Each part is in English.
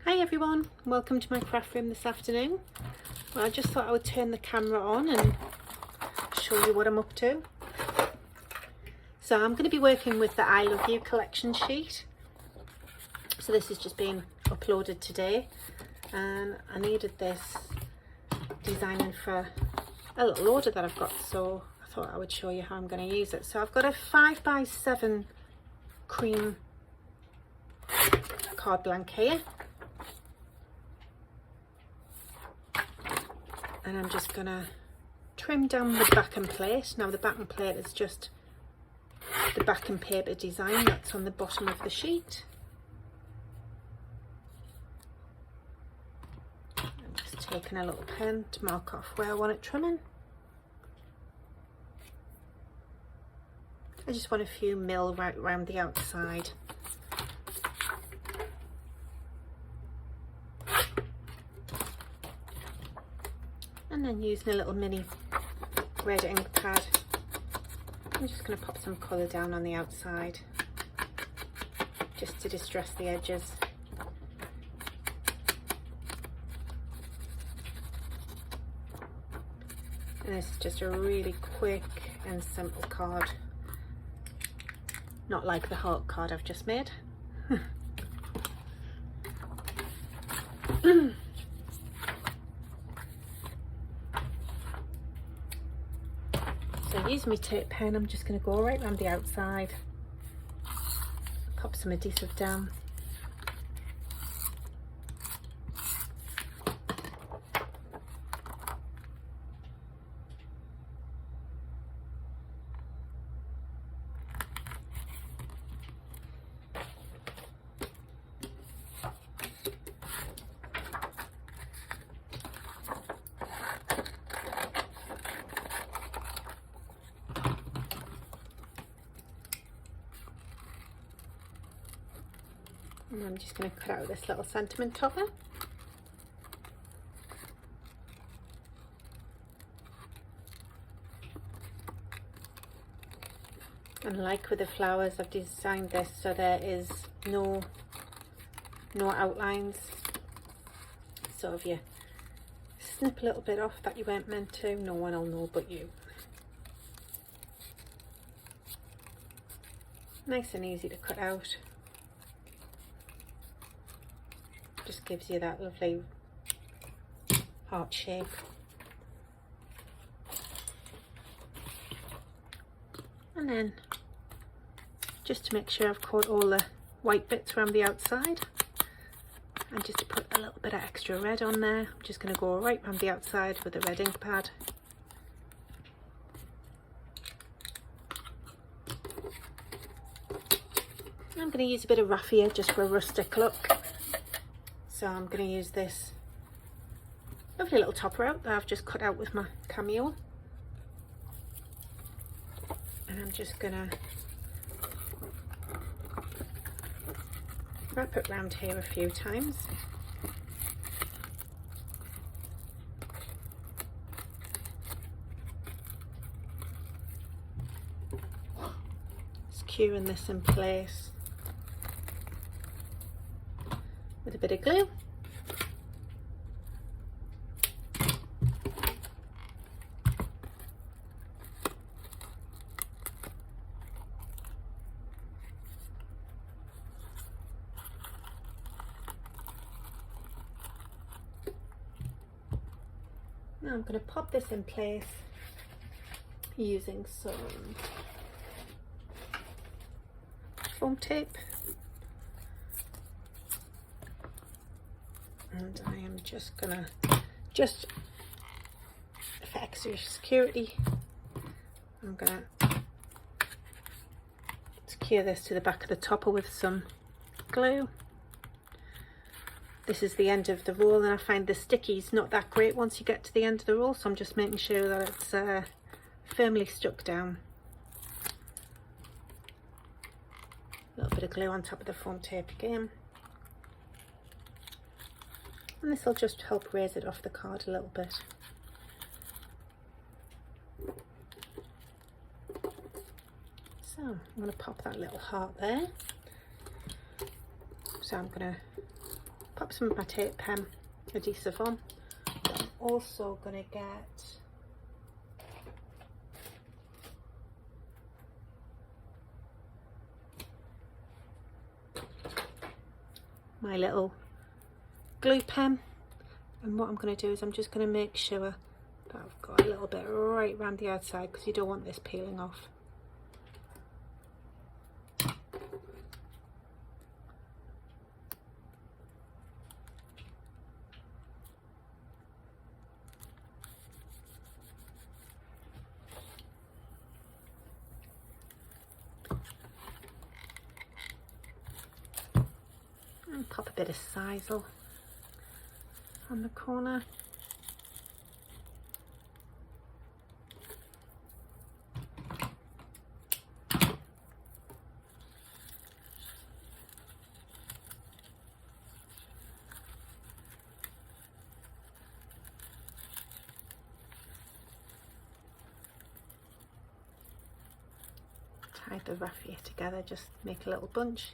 Hi everyone, welcome to my craft room this afternoon. Well, I just thought I would turn the camera on and show you what I'm up to. So I'm going to be working with the I Love You collection sheet. So this is just being uploaded today, and I needed this designing for a little order that I've got, so I thought I would show you how I'm going to use it. So I've got a 5x7 cream card blank here. And I'm just going to trim down the backing plate. Now the backing plate is just the backing paper design that's on the bottom of the sheet. I'm just taking a little pen to mark off where I want it trimming. I just want a few mil right around the outside. And then using a little mini red ink pad, I'm just going to pop some colour down on the outside just to distress the edges. And this is just a really quick and simple card, not like the heart card I've just made. So using my tape pen, I'm just going to go right around the outside, pop some adhesive down. And I'm just going to cut out this little sentiment topper. And like with the flowers, I've designed this so there is no outlines. So if you snip a little bit off that you weren't meant to, no one will know but you. Nice and easy to cut out. Just gives you that lovely heart shape. And then just to make sure I've caught all the white bits around the outside, and just to put a little bit of extra red on there, I'm just going to go right around the outside with a red ink pad. I'm going to use a bit of raffia just for a rustic look. So I'm going to use this lovely little topper out that I've just cut out with my cameo. And I'm just going to wrap it around here a few times. Securing this in place with a bit of glue. Now I'm going to pop this in place using some foam tape. And I am just gonna, just for extra security, I'm gonna secure this to the back of the topper with some glue. This is the end of the roll, and I find the sticky's not that great once you get to the end of the roll, so I'm just making sure that it's firmly stuck down. A little bit of glue on top of the foam tape again. And this will just help raise it off the card a little bit. So I'm going to pop that little heart there. So I'm going to pop some of my tape pen adhesive on. I'm also going to get my little glue pen, and what I'm going to do is I'm just going to make sure that I've got a little bit right around the outside, because you don't want this peeling off. And pop a bit of sisal on the corner. Tie the raffia together, just make a little bunch.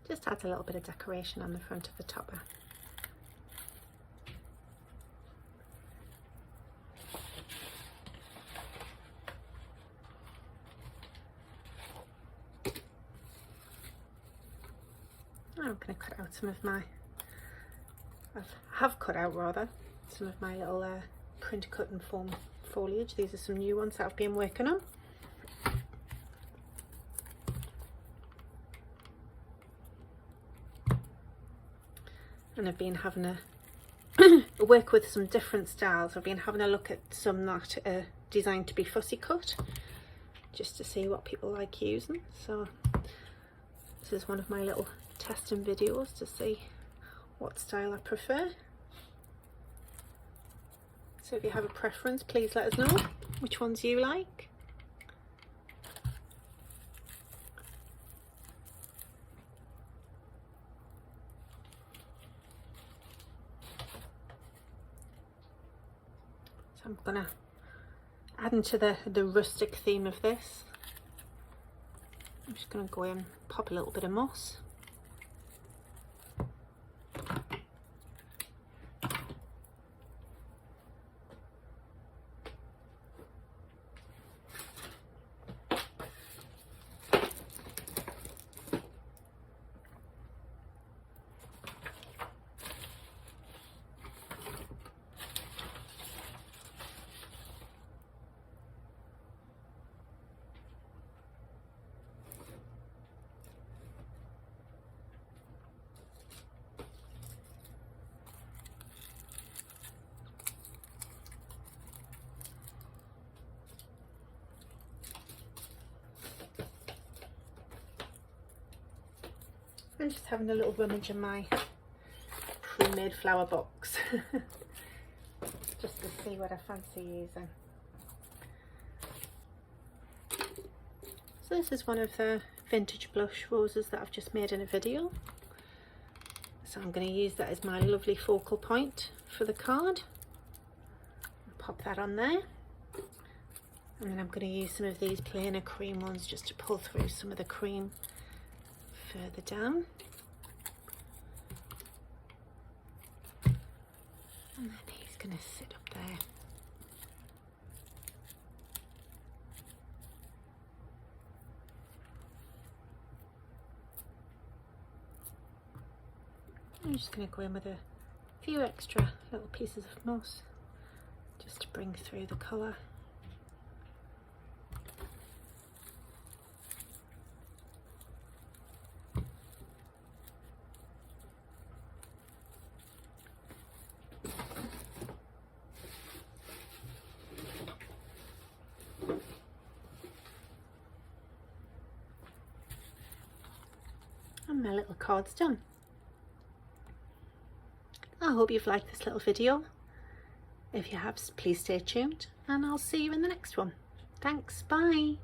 Just adds a little bit of decoration on the front of the topper. I'm going to cut out some of my, have cut out rather, some of my little print cut and foam foliage. These are some new ones that I've been working on. And I've been having a work with some different styles. I've been having a look at some that are designed to be fussy cut, just to see what people like using. So this is one of my little testing videos to see what style I prefer. So if you have a preference, please let us know which ones you like. I'm gonna add into the rustic theme of this. I'm just gonna go in and pop a little bit of moss. I'm just having a little rummage in my pre-made flower box just to see what I fancy using. So this is one of the vintage blush roses that I've just made in a video. So I'm going to use that as my lovely focal point for the card. Pop that on there. And then I'm going to use some of these plainer cream ones just to pull through some of the cream further down. And then he's going to sit up there. I'm just going to go in with a few extra little pieces of moss just to bring through the colour. And my little card's done. I hope you've liked this little video. If you have, please stay tuned and I'll see you in the next one. Thanks, bye.